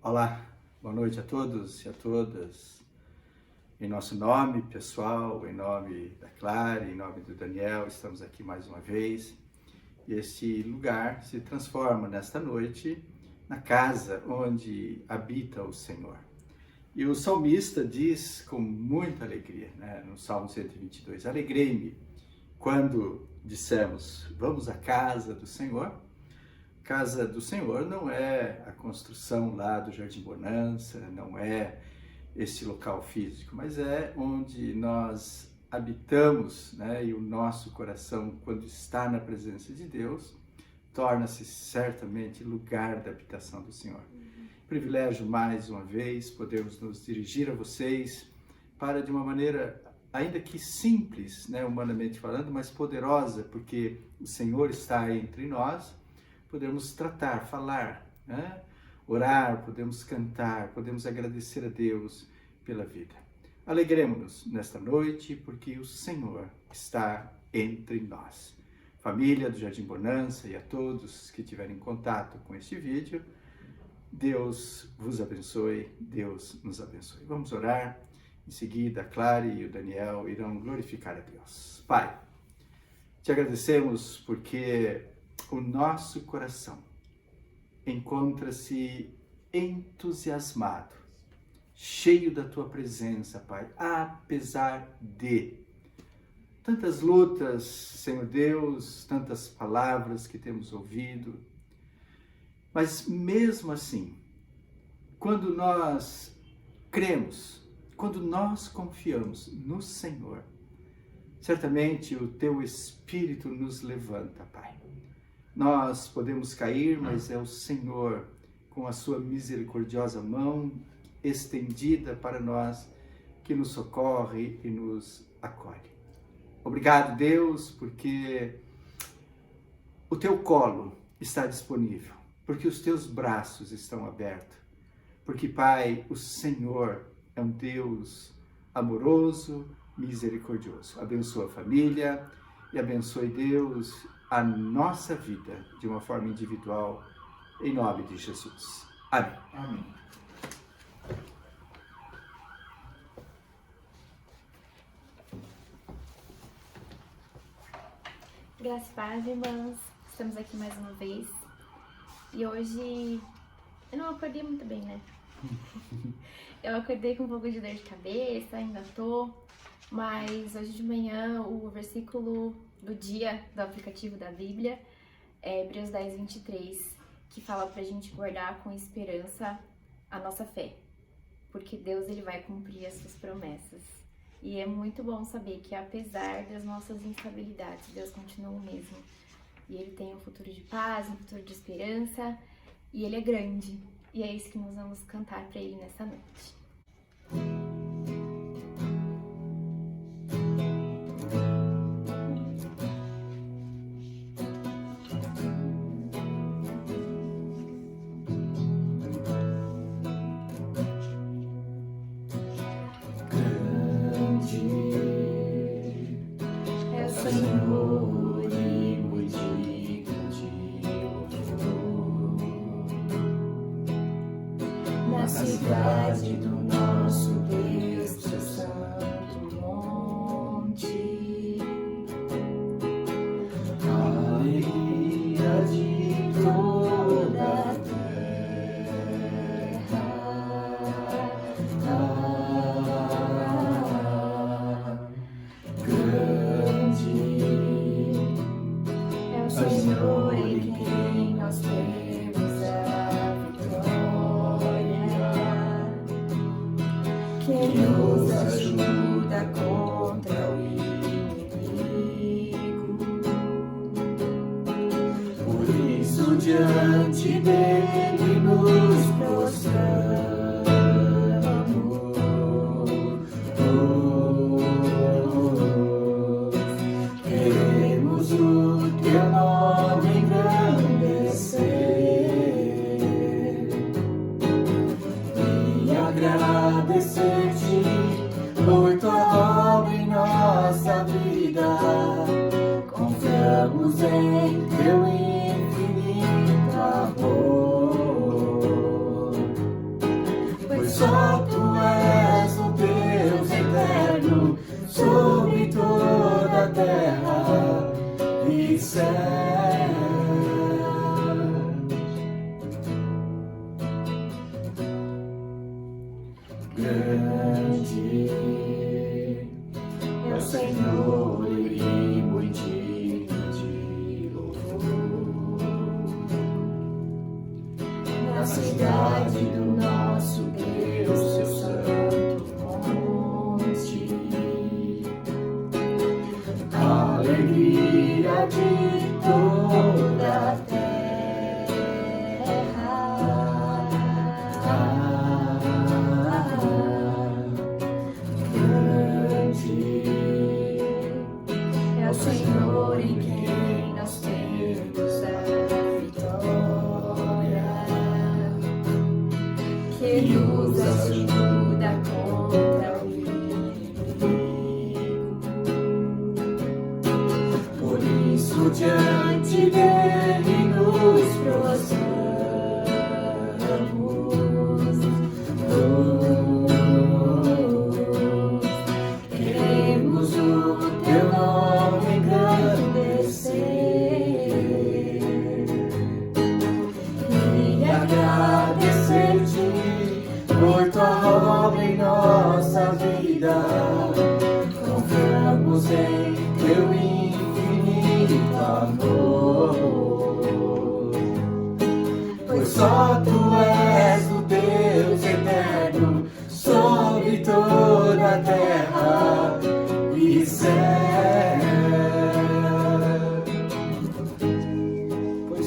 Olá, boa noite a todos e a todas. Em nosso nome pessoal, em nome da Clara, em nome do Daniel, estamos aqui mais uma vez. E este lugar se transforma nesta noite na casa onde habita o Senhor. E o salmista diz com muita alegria, no Salmo 122, alegrei-me quando dissemos, vamos à casa do Senhor. Casa do Senhor não é a construção lá do Jardim Bonança, não é esse local físico, mas é onde nós habitamos, e o nosso coração, quando está na presença de Deus, torna-se certamente lugar da habitação do Senhor. Privilégio, mais uma vez, podermos nos dirigir a vocês para, de uma maneira, ainda que simples, humanamente falando, mas poderosa, porque o Senhor está entre nós, podemos tratar, falar, orar, podemos cantar, podemos agradecer a Deus pela vida. Alegremos-nos nesta noite, porque o Senhor está entre nós. Família do Jardim Bonança e a todos que tiverem contato com este vídeo, Deus vos abençoe, Deus nos abençoe. Vamos orar, em seguida a Clara e o Daniel irão glorificar a Deus. Pai, te agradecemos porque o nosso coração encontra-se entusiasmado, cheio da tua presença, Pai, apesar de tantas lutas, Senhor Deus, tantas palavras que temos ouvido, mas mesmo assim, quando nós cremos, quando nós confiamos no Senhor, certamente o teu Espírito nos levanta, Pai. Nós podemos cair, mas é o Senhor, com a sua misericordiosa mão estendida para nós, que nos socorre e nos acolhe. Obrigado, Deus, porque o teu colo está disponível, porque os teus braços estão abertos, porque, Pai, o Senhor é um Deus amoroso, misericordioso. Abençoa a família e abençoe, Deus, a nossa vida de uma forma individual, em nome de Jesus. Amém. Amém. Graças e paz, irmãs. Estamos aqui mais uma vez. E hoje eu não acordei muito bem, né? Eu acordei com um pouco de dor de cabeça, ainda tô. Mas hoje de manhã o versículo do dia do aplicativo da Bíblia é Hebreus 10, 23, que fala pra gente guardar com esperança a nossa fé, porque Deus ele vai cumprir as suas promessas. E é muito bom saber que apesar das nossas instabilidades, Deus continua o mesmo. E Ele tem um futuro de paz, um futuro de esperança, e Ele é grande. E é isso que nós vamos cantar pra Ele nessa noite. Senhor, e muito digno de louvor, na cidade do nosso Deus, seu santo monte, a alegria de toda a Senhor, em quem nós temos a vitória, que nos ajuda contra o inimigo. Por isso, diante dele nos prostramos. Queremos o teu nome engrandecer e agradecer-te por tua obra em nossa vida. Confiamos em teu infinito amor. terra e céu. Grande é o Senhor e muito digno de louvor. Na cidade do nosso Deus, seu santo monte, a alegria de toda a terra. É o Senhor em quem nós temos a vitória, que nos ajuda contra o inimigo. Por isso, diante dele nos prostramos. Queremos o teu nome engrandecer e agradecer-te por tua obra em nossa vida. Confiamos em teu infinito amor, pois só tu és o Deus eterno sobre toda a terra e céu. Pois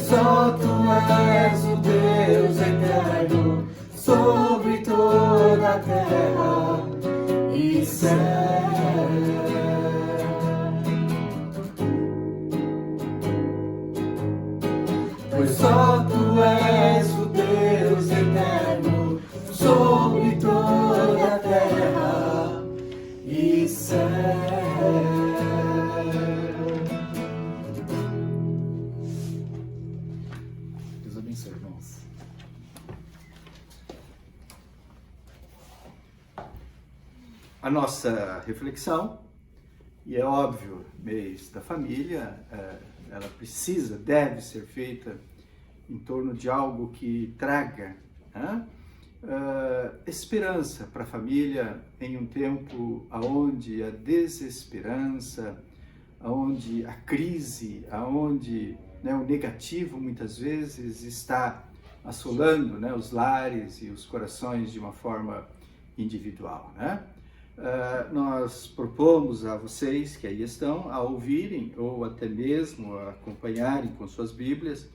só tu és o Deus eterno sobre toda a terra e céu. Pois só tu és o Deus eterno sobre toda a terra e céu. Deus abençoe, irmãos. A nossa reflexão, e é óbvio, mês da família, ela precisa, deve ser feita em torno de algo que traga esperança para a família em um tempo onde a desesperança, onde a crise, onde o negativo muitas vezes está assolando os lares e os corações de uma forma individual. Nós propomos a vocês que aí estão a ouvirem ou até mesmo a acompanharem com suas Bíblias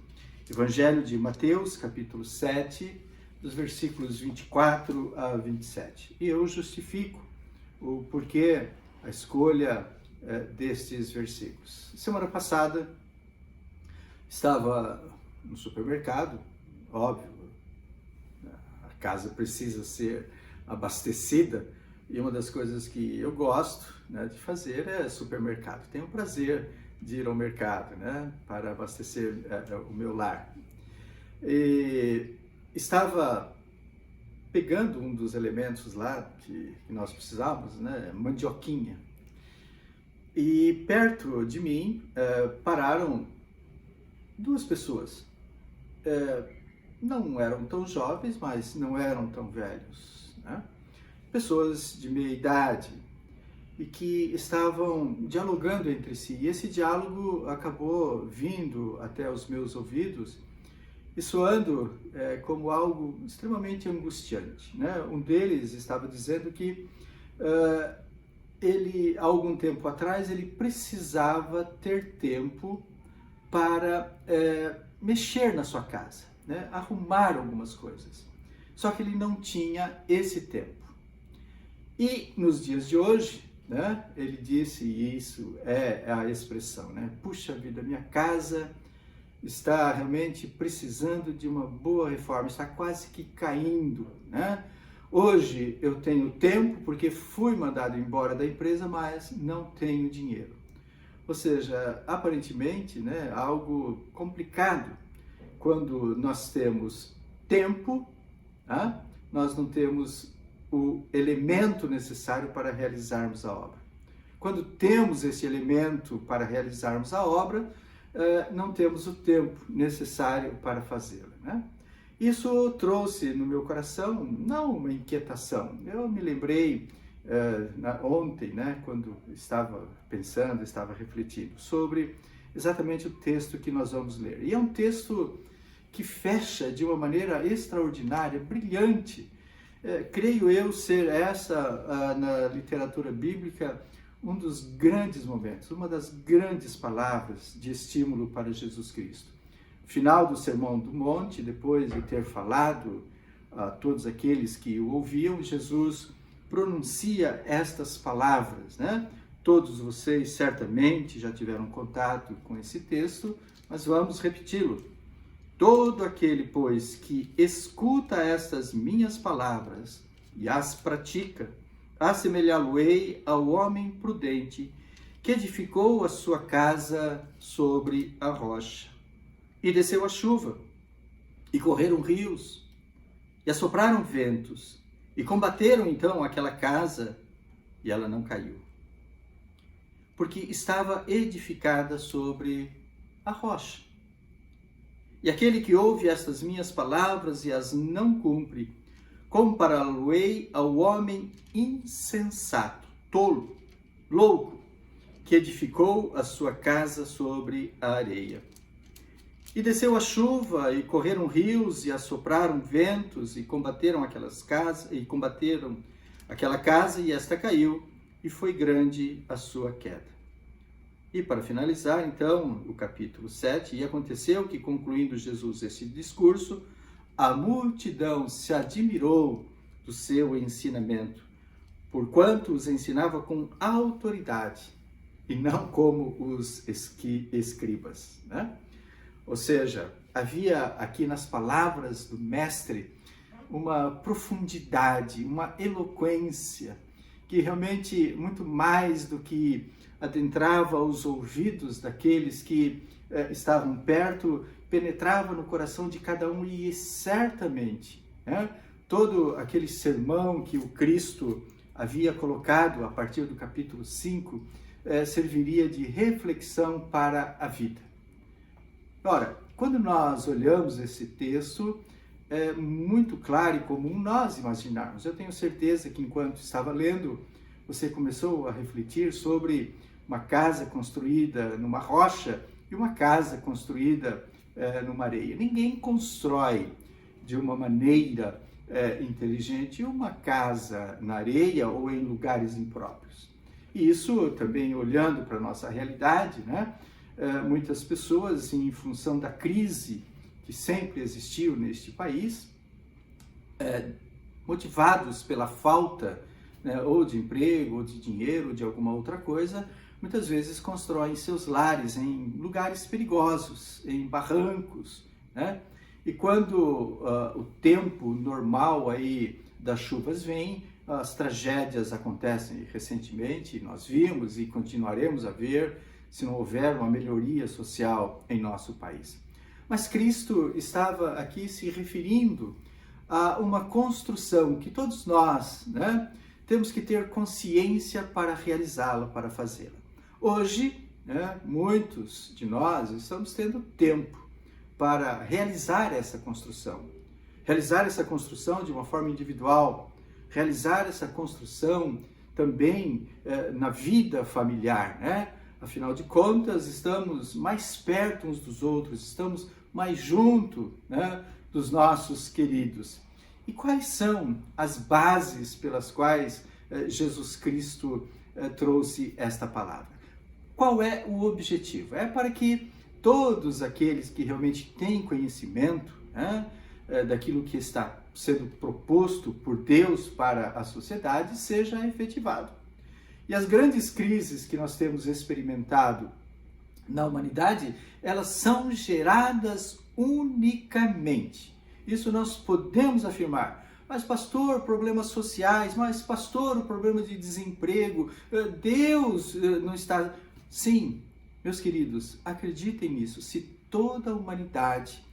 Evangelho de Mateus, capítulo 7, dos versículos 24 a 27. E eu justifico o porquê a escolha destes versículos. Semana passada estava no supermercado, óbvio, a casa precisa ser abastecida, e uma das coisas que eu gosto de fazer é supermercado. Tenho o prazer de ir ao mercado para abastecer o meu lar. E estava pegando um dos elementos lá que nós precisávamos, mandioquinha. E perto de mim pararam duas pessoas. Não eram tão jovens, mas não eram tão velhos. Pessoas de meia idade e que estavam dialogando entre si. E esse diálogo acabou vindo até os meus ouvidos e soando como algo extremamente angustiante. Um deles estava dizendo que ele, há algum tempo atrás, ele precisava ter tempo para mexer na sua casa, arrumar algumas coisas. Só que ele não tinha esse tempo. E nos dias de hoje, ele disse, e isso é a expressão, puxa vida, minha casa está realmente precisando de uma boa reforma, está quase que caindo, Hoje eu tenho tempo porque fui mandado embora da empresa, mas não tenho dinheiro. Ou seja, aparentemente, algo complicado quando nós temos tempo, nós não temos o elemento necessário para realizarmos a obra. Quando temos esse elemento para realizarmos a obra, não temos o tempo necessário para fazê-la, né? Isso trouxe no meu coração, não uma inquietação. Eu me lembrei ontem, né, quando estava pensando, estava refletindo sobre exatamente o texto que nós vamos ler. E é um texto que fecha de uma maneira extraordinária, brilhante. Creio eu ser essa, na literatura bíblica, um dos grandes momentos, uma das grandes palavras de estímulo para Jesus Cristo. Final do Sermão do Monte, depois de ter falado a todos aqueles que o ouviam, Jesus pronuncia estas palavras, né? Todos vocês certamente já tiveram contato com esse texto, mas vamos repeti-lo. Todo aquele, pois, que escuta estas minhas palavras e as pratica, assemelhá-lo-ei ao homem prudente que edificou a sua casa sobre a rocha. E desceu a chuva, e correram rios, e assopraram ventos, e combateram então aquela casa, e ela não caiu, porque estava edificada sobre a rocha. E aquele que ouve estas minhas palavras e as não cumpre, compará-lo-ei ao homem insensato, tolo, louco, que edificou a sua casa sobre a areia. E desceu a chuva, e correram rios, e assopraram ventos, e combateram aquela casa, e esta caiu, e foi grande a sua queda. E para finalizar, então, o capítulo 7, e aconteceu que, concluindo Jesus esse discurso, a multidão se admirou do seu ensinamento, porquanto os ensinava com autoridade, e não como os escribas, né? Ou seja, havia aqui nas palavras do mestre uma profundidade, uma eloquência, que realmente, muito mais do que adentrava os ouvidos daqueles que estavam perto, penetrava no coração de cada um e certamente, né, todo aquele sermão que o Cristo havia colocado a partir do capítulo 5 serviria de reflexão para a vida. Ora, quando nós olhamos esse texto, é muito claro e comum nós imaginarmos. Eu tenho certeza que enquanto estava lendo, você começou a refletir sobre uma casa construída numa rocha e uma casa construída numa areia. Ninguém constrói de uma maneira inteligente uma casa na areia ou em lugares impróprios. E isso também olhando para a nossa realidade, né? Muitas pessoas, em função da crise que sempre existiu neste país, motivados pela falta, né, ou de emprego, ou de dinheiro, ou de alguma outra coisa, muitas vezes constroem seus lares em lugares perigosos, em barrancos, né? E quando o tempo normal aí das chuvas vem, as tragédias acontecem. Recentemente nós vimos e continuaremos a ver, se não houver uma melhoria social em nosso país. Mas Cristo estava aqui se referindo a uma construção que todos nós, né, temos que ter consciência para realizá-la, para fazê-la. Hoje, né, muitos de nós estamos tendo tempo para realizar essa construção de uma forma individual, realizar essa construção também na vida familiar, né? Afinal de contas, estamos mais perto uns dos outros, estamos mais junto, né, dos nossos queridos. E quais são as bases pelas quais Jesus Cristo trouxe esta palavra? Qual é o objetivo? É para que todos aqueles que realmente têm conhecimento, né, daquilo que está sendo proposto por Deus para a sociedade seja efetivado. E as grandes crises que nós temos experimentado na humanidade, elas são geradas unicamente. Isso nós podemos afirmar. Mas pastor, problemas sociais, mas pastor, o problema de desemprego, Deus não está... Sim, meus queridos, acreditem nisso. Se toda a humanidade,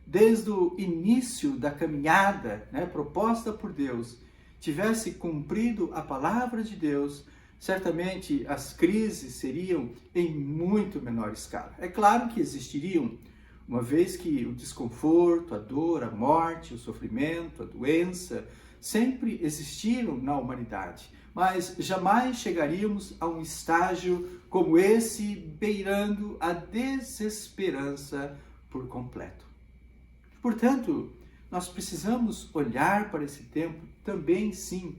desde o início da caminhada, né, proposta por Deus, tivesse cumprido a palavra de Deus, certamente as crises seriam em muito menor escala. É claro que existiriam, uma vez que o desconforto, a dor, a morte, o sofrimento, a doença, sempre existiram na humanidade, mas jamais chegaríamos a um estágio como esse, beirando a desesperança por completo. Portanto, nós precisamos olhar para esse tempo também, sim,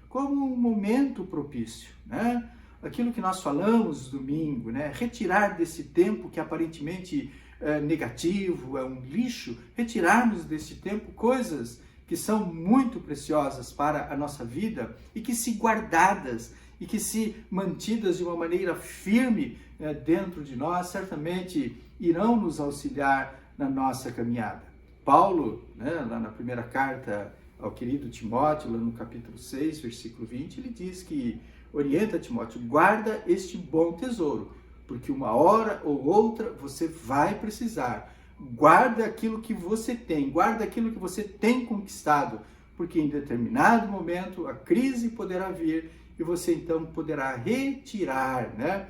como um momento propício, né? Aquilo que nós falamos domingo, né? Retirar desse tempo que aparentemente é negativo, é um lixo, retirarmos desse tempo coisas que são muito preciosas para a nossa vida e que, se guardadas e que, se mantidas de uma maneira firme dentro de nós, certamente irão nos auxiliar na nossa caminhada. Paulo, né, lá na primeira carta ao querido Timóteo, lá no capítulo 6, versículo 20, ele diz que orienta Timóteo: guarda este bom tesouro, porque uma hora ou outra você vai precisar. Guarda aquilo que você tem, guarda aquilo que você tem conquistado, porque em determinado momento a crise poderá vir e você então poderá retirar, né,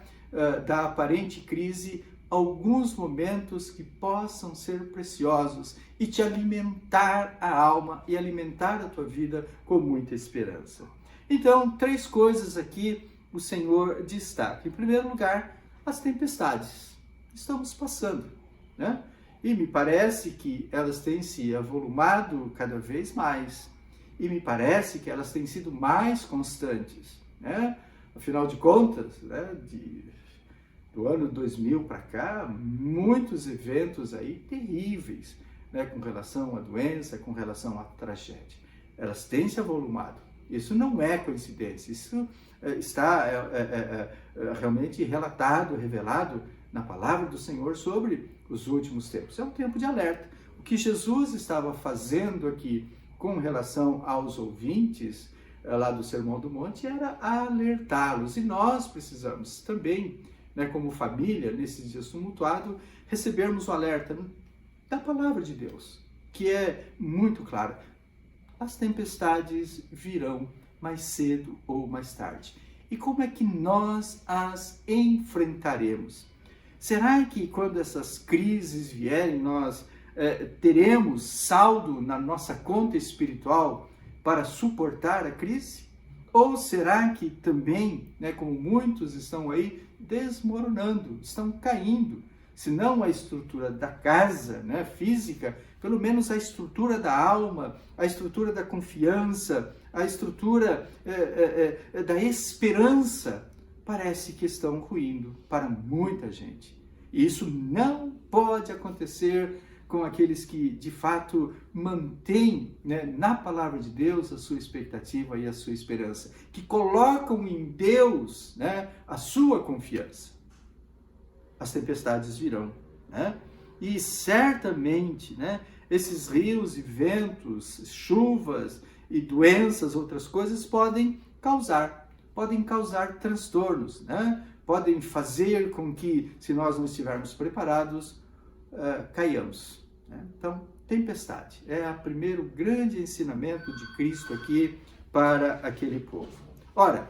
da aparente crise alguns momentos que possam ser preciosos e te alimentar a alma e alimentar a tua vida com muita esperança. Então, 3 coisas aqui o Senhor destaca. Em primeiro lugar, as tempestades. Estamos passando, né? E me parece que elas têm se avolumado cada vez mais. E me parece que elas têm sido mais constantes, né? Afinal de contas, né, do ano 2000 para cá, muitos eventos aí terríveis, né, com relação à doença, com relação à tragédia. Elas têm se avolumado. Isso não é coincidência. Isso está realmente relatado, revelado na palavra do Senhor sobre os últimos tempos. É um tempo de alerta. O que Jesus estava fazendo aqui com relação aos ouvintes lá do Sermão do Monte era alertá-los. E nós precisamos também, né, como família, nesses dias tumultuados, recebermos o alerta da palavra de Deus, que é muito clara. As tempestades virão mais cedo ou mais tarde. E como é que nós as enfrentaremos? Será que quando essas crises vierem, nós teremos saldo na nossa conta espiritual para suportar a crise? Ou será que também, né, como muitos estão aí desmoronando, estão caindo, se não a estrutura da casa, né, física, pelo menos a estrutura da alma, a estrutura da confiança, a estrutura da esperança, parece que estão ruindo para muita gente. E isso não pode acontecer com aqueles que, de fato, mantêm, né, na palavra de Deus a sua expectativa e a sua esperança, que colocam em Deus, né, a sua confiança. As tempestades virão, né? E certamente, né, esses rios e ventos, chuvas e doenças, outras coisas, podem causar transtornos, né? Podem fazer com que, se nós não estivermos preparados, caiamos, né? Então, tempestade é o primeiro grande ensinamento de Cristo aqui para aquele povo. Ora,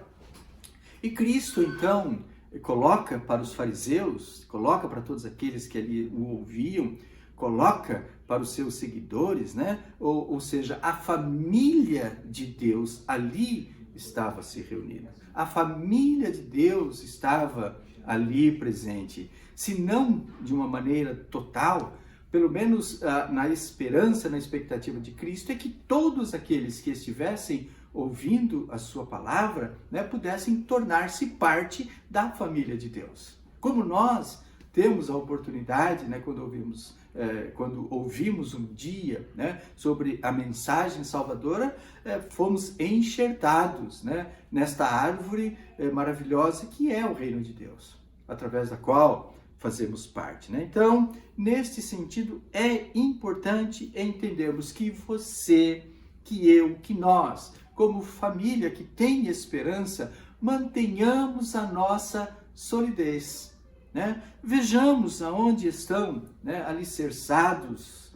e Cristo então coloca para os fariseus, coloca para todos aqueles que ali o ouviam, coloca para os seus seguidores, né? Ou seja, a família de Deus ali estava se reunindo. A família de Deus estava ali presente. Se não de uma maneira total, pelo menos na esperança, na expectativa de Cristo, é que todos aqueles que estivessem ouvindo a sua palavra, né, pudessem tornar-se parte da família de Deus. Como nós temos a oportunidade, né, quando ouvimos um dia, né, sobre a mensagem salvadora, fomos enxertados, né, nesta árvore maravilhosa que é o reino de Deus, através da qual fazemos parte, né? Então, neste sentido, é importante entendermos que você, que eu, que nós, como família que tem esperança, mantenhamos a nossa solidez, né? Vejamos aonde estão, né, alicerçados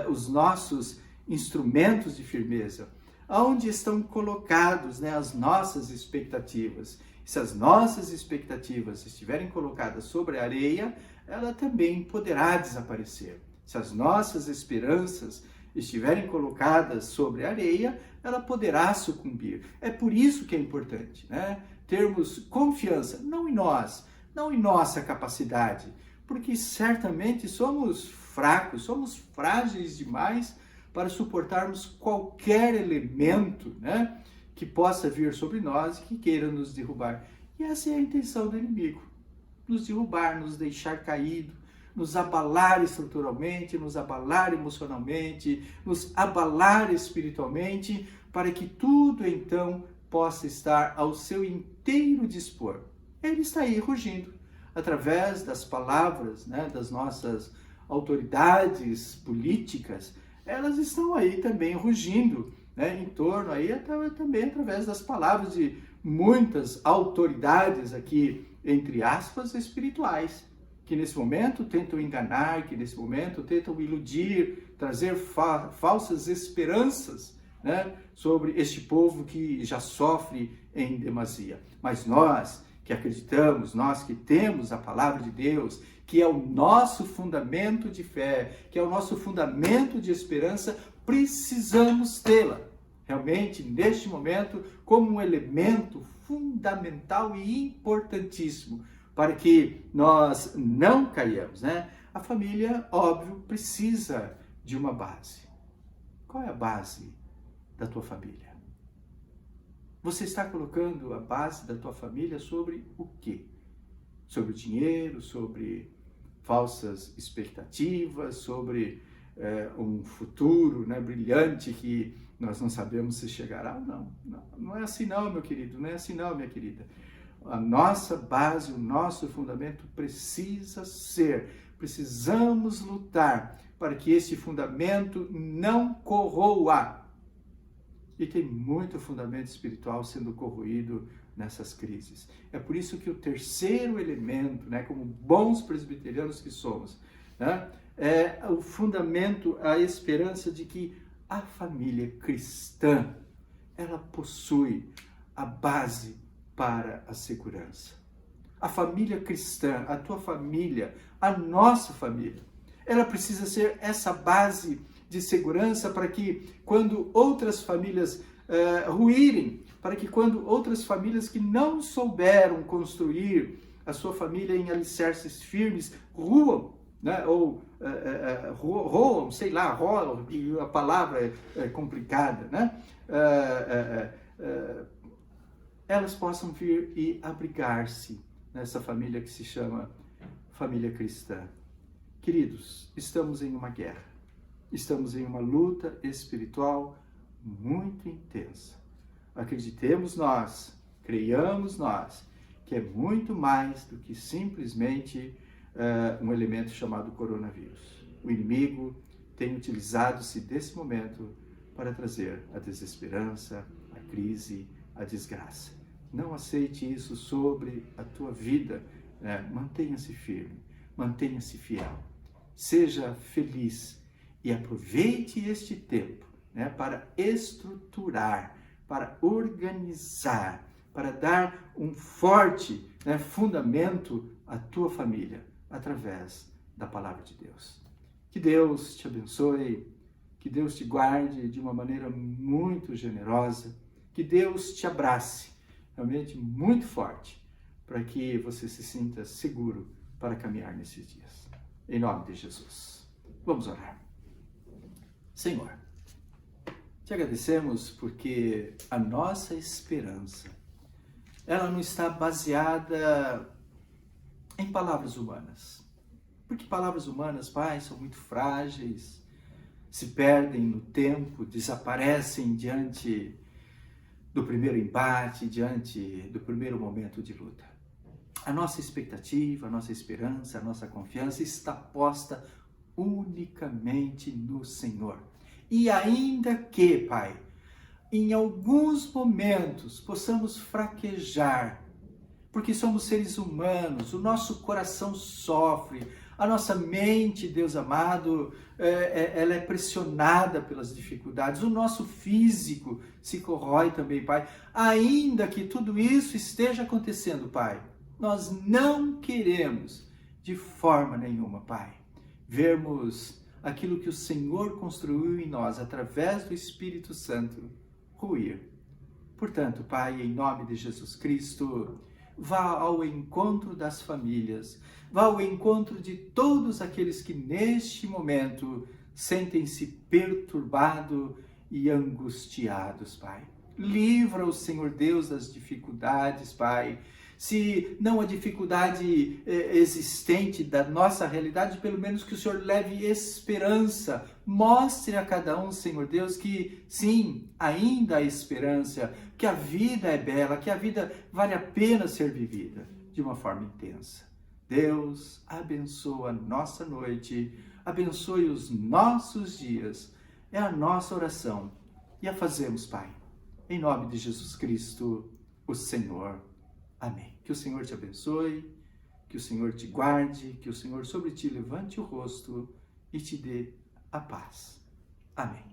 os nossos instrumentos de firmeza. aonde estão colocados, né, as nossas expectativas. Se as nossas expectativas estiverem colocadas sobre a areia, ela também poderá desaparecer. Se as nossas esperanças estiverem colocadas sobre a areia, ela poderá sucumbir. É por isso que é importante, né, termos confiança, não em nós, não em nossa capacidade, porque certamente somos fracos, somos frágeis demais para suportarmos qualquer elemento, né, que possa vir sobre nós e que queira nos derrubar. E essa é a intenção do inimigo, nos derrubar, nos deixar caído, nos abalar estruturalmente, nos abalar emocionalmente, nos abalar espiritualmente, para que tudo então possa estar ao seu inteiro dispor. Ele está aí rugindo, através das palavras, né, das nossas autoridades políticas, elas estão aí também rugindo, né, em torno aí também através das palavras de muitas autoridades aqui, entre aspas, espirituais, que nesse momento tentam enganar, que nesse momento tentam iludir, trazer falsas esperanças, né, sobre este povo que já sofre em demasia. Mas nós que acreditamos, nós que temos a palavra de Deus, que é o nosso fundamento de fé, que é o nosso fundamento de esperança, precisamos tê-la realmente neste momento como um elemento fundamental e importantíssimo para que nós não caiamos, né? A família, óbvio, precisa de uma base. Qual é a base da tua família? Você está colocando a base da tua família sobre o quê? Sobre o dinheiro, sobre falsas expectativas, sobre um futuro, né, brilhante que nós não sabemos se chegará ou não. Não é assim não, meu querido, não é assim não, minha querida. A nossa base, o nosso fundamento precisamos lutar para que esse fundamento não corroa. E tem muito fundamento espiritual sendo corroído nessas crises. É por isso que o terceiro elemento, né, como bons presbiterianos que somos, né, é o fundamento, a esperança de que a família cristã, ela possui a base para a segurança. A família cristã, a tua família, a nossa família, ela precisa ser essa base de segurança para que quando outras famílias ruírem, para que quando outras famílias que não souberam construir a sua família em alicerces firmes ruam, né? Ou roam, sei lá, rolam, a palavra é complicada, né? Elas possam vir e abrigar-se nessa família que se chama família cristã. Queridos, estamos em uma guerra, estamos em uma luta espiritual muito intensa. Acreditemos nós, creiamos nós, que é muito mais do que simplesmente um elemento chamado coronavírus. O inimigo tem utilizado-se desse momento para trazer a desesperança, a crise, a desgraça. Não aceite isso sobre a tua vida, né? Mantenha-se firme, mantenha-se fiel, seja feliz e aproveite este tempo, né, para estruturar, para organizar, para dar um forte, né, fundamento à tua família, através da palavra de Deus. Que Deus te abençoe, que Deus te guarde de uma maneira muito generosa, que Deus te abrace, realmente muito forte, para que você se sinta seguro para caminhar nesses dias. Em nome de Jesus. Vamos orar. Senhor, te agradecemos porque a nossa esperança, ela não está baseada em palavras humanas. Porque palavras humanas, Pai, são muito frágeis, se perdem no tempo, desaparecem diante do primeiro embate, diante do primeiro momento de luta. A nossa expectativa, a nossa esperança, a nossa confiança está posta unicamente no Senhor. E ainda que, Pai, em alguns momentos possamos fraquejar, porque somos seres humanos, o nosso coração sofre, A nossa mente, Deus amado, ela é pressionada pelas dificuldades. O nosso físico se corrói também, Pai. Ainda que tudo isso esteja acontecendo, Pai, nós não queremos de forma nenhuma, Pai, vermos aquilo que o Senhor construiu em nós através do Espírito Santo ruir. Portanto, Pai, em nome de Jesus Cristo, vá ao encontro das famílias, vá ao encontro de todos aqueles que neste momento sentem-se perturbados e angustiados, Pai. Livra o Senhor Deus das dificuldades, Pai. Se não a dificuldade existente da nossa realidade, pelo menos que o Senhor leve esperança. Mostre a cada um, Senhor Deus, que sim, ainda há esperança, que a vida é bela, que a vida vale a pena ser vivida de uma forma intensa. Deus abençoa a nossa noite, abençoe os nossos dias. É a nossa oração e a fazemos, Pai. Em nome de Jesus Cristo, o Senhor. Amém. Que o Senhor te abençoe, que o Senhor te guarde, que o Senhor sobre ti levante o rosto e te dê a paz. Amém.